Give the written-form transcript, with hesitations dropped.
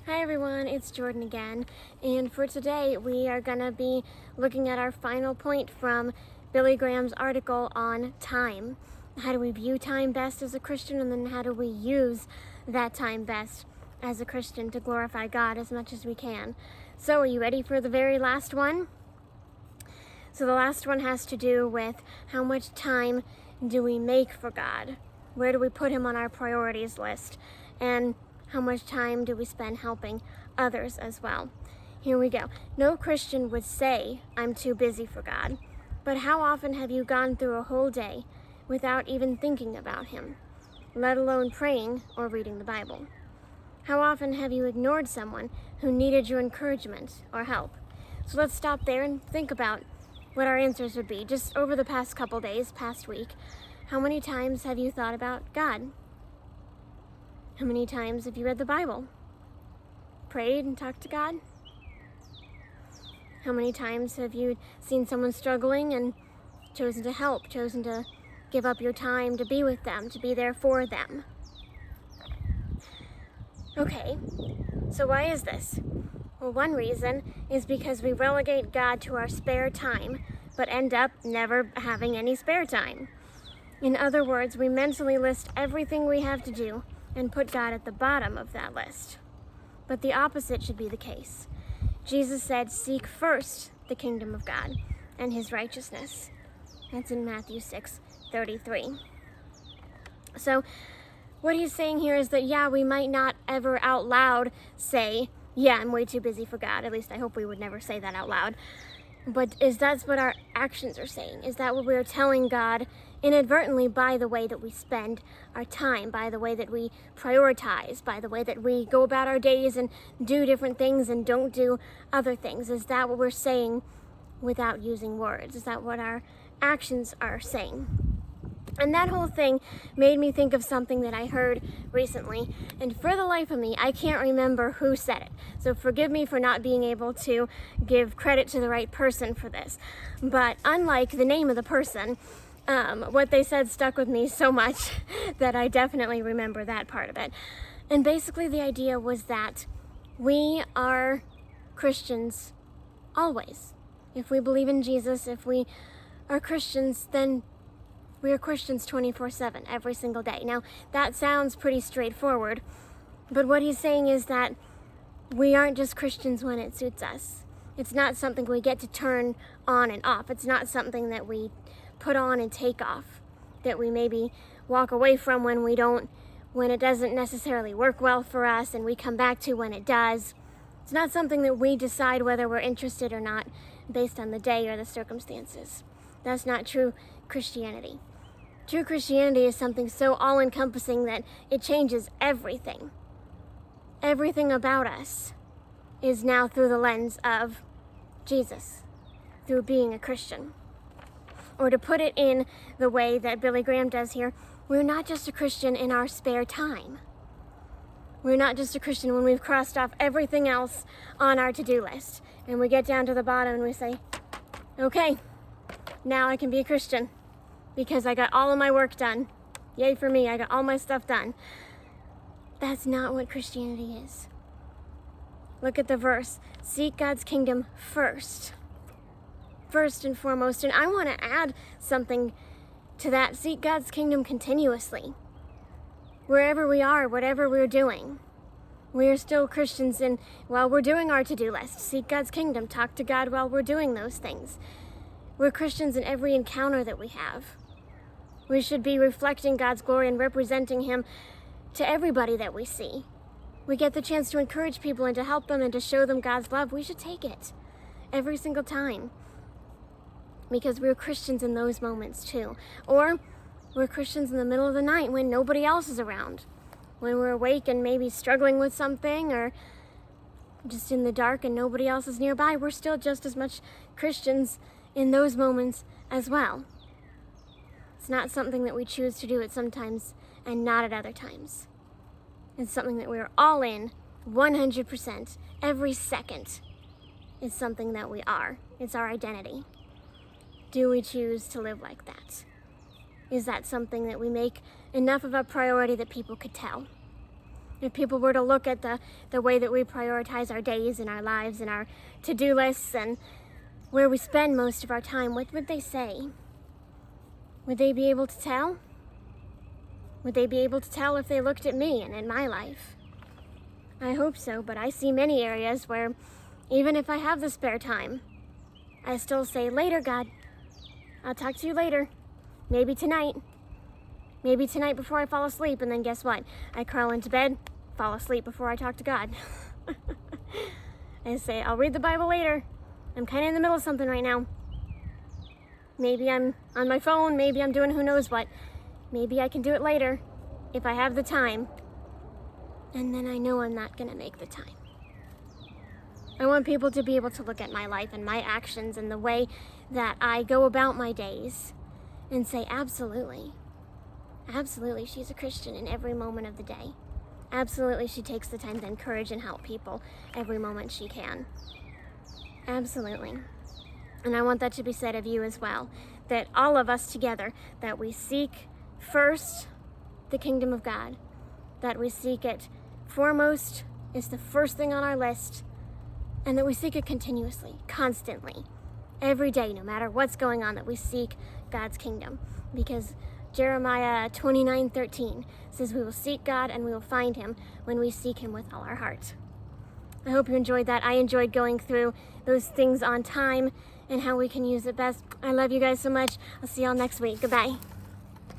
Hi everyone, it's Jordan again, and for today we are going to be looking at our final point from Billy Graham's article on time. How do we view time best as a Christian, and then how do we use that time best as a Christian to glorify God as much as we can. So are you ready for the very last one? So the last one has to do with how much time do we make for God? Where do we put him on our priorities list? And how much time do we spend helping others as well? Here we go. No Christian would say, I'm too busy for God. But how often have you gone through a whole day without even thinking about him, let alone praying or reading the Bible? How often have you ignored someone who needed your encouragement or help? So let's stop there and think about what our answers would be. Just over the past couple days, past week, how many times have you thought about God? How many times have you read the Bible? Prayed and talked to God? How many times have you seen someone struggling and chosen to help, chosen to give up your time to be with them, to be there for them? Okay, so why is this? Well, one reason is because we relegate God to our spare time, but end up never having any spare time. In other words, we mentally list everything we have to do and put God at the bottom of that list. But the opposite should be the case. Jesus said, seek first the kingdom of God and his righteousness. That's in Matthew 6:33. So what he's saying here is that, we might not ever out loud say, I'm way too busy for God. At least I hope we would never say that out loud. But that's what our actions are saying? Is that what we're telling God inadvertently by the way that we spend our time, by the way that we prioritize, by the way that we go about our days and do different things and don't do other things? Is that what we're saying without using words? Is that what our actions are saying? And that whole thing made me think of something that I heard recently, and for the life of me, I can't remember who said it. So forgive me for not being able to give credit to the right person for this. But unlike the name of the person, what they said stuck with me so much that I definitely remember that part of it. And basically the idea was that we are Christians always. If we believe in Jesus, if we are Christians, then we are Christians 24/7, every single day. Now, that sounds pretty straightforward, but what he's saying is that we aren't just Christians when it suits us. It's not something we get to turn on and off. It's not something that we put on and take off, that we maybe walk away from when it doesn't necessarily work well for us, and we come back to when it does. It's not something that we decide whether we're interested or not based on the day or the circumstances. That's not true Christianity. True Christianity is something so all-encompassing that it changes everything. Everything about us is now through the lens of Jesus, through being a Christian. Or to put it in the way that Billy Graham does here, we're not just a Christian in our spare time. We're not just a Christian when we've crossed off everything else on our to-do list, and we get down to the bottom and we say, okay, now I can be a Christian because I got all of my work done. Yay for me, I got all my stuff done. That's not what Christianity is. Look at the verse. Seek God's kingdom first and foremost. And I want to add something to that. Seek God's kingdom continuously. Wherever we are, whatever we're doing, we are still Christians while we're doing our to-do list. Seek God's kingdom. Talk to God while we're doing those things. We're Christians in every encounter that we have. We should be reflecting God's glory and representing him to everybody that we see. We get the chance to encourage people and to help them and to show them God's love. We should take it every single time, because we're Christians in those moments too. Or we're Christians in the middle of the night when nobody else is around, when we're awake and maybe struggling with something, or just in the dark and nobody else is nearby. We're still just as much Christians in those moments as well. It's not something that we choose to do at sometimes and not at other times. It's something that we're all in 100%. Every second is something that we are. It's our identity. Do we choose to live like that? Is that something that we make enough of a priority that people could tell? If people were to look at the way that we prioritize our days and our lives and our to-do lists and where we spend most of our time, what would they say? Would they be able to tell? Would they be able to tell if they looked at me and at my life? I hope so, but I see many areas where even if I have the spare time, I still say, later, God. I'll talk to you later. Maybe tonight. Maybe tonight before I fall asleep, and then guess what? I crawl into bed, fall asleep before I talk to God. I say, I'll read the Bible later. I'm kind of in the middle of something right now. Maybe I'm on my phone, maybe I'm doing who knows what. Maybe I can do it later if I have the time. And then I know I'm not going to make the time. I want people to be able to look at my life and my actions and the way that I go about my days and say, absolutely. Absolutely, she's a Christian in every moment of the day. Absolutely, she takes the time to encourage and help people every moment she can. Absolutely. And I want that to be said of you as well, that all of us together, that we seek first the kingdom of God, that we seek it foremost, is the first thing on our list, and that we seek it continuously, constantly, every day, no matter what's going on, that we seek God's kingdom. Because Jeremiah 29:13 says we will seek God and we will find him when we seek him with all our heart. I hope you enjoyed that. I enjoyed going through those things on time and how we can use it best. I love you guys so much. I'll see y'all next week. Goodbye.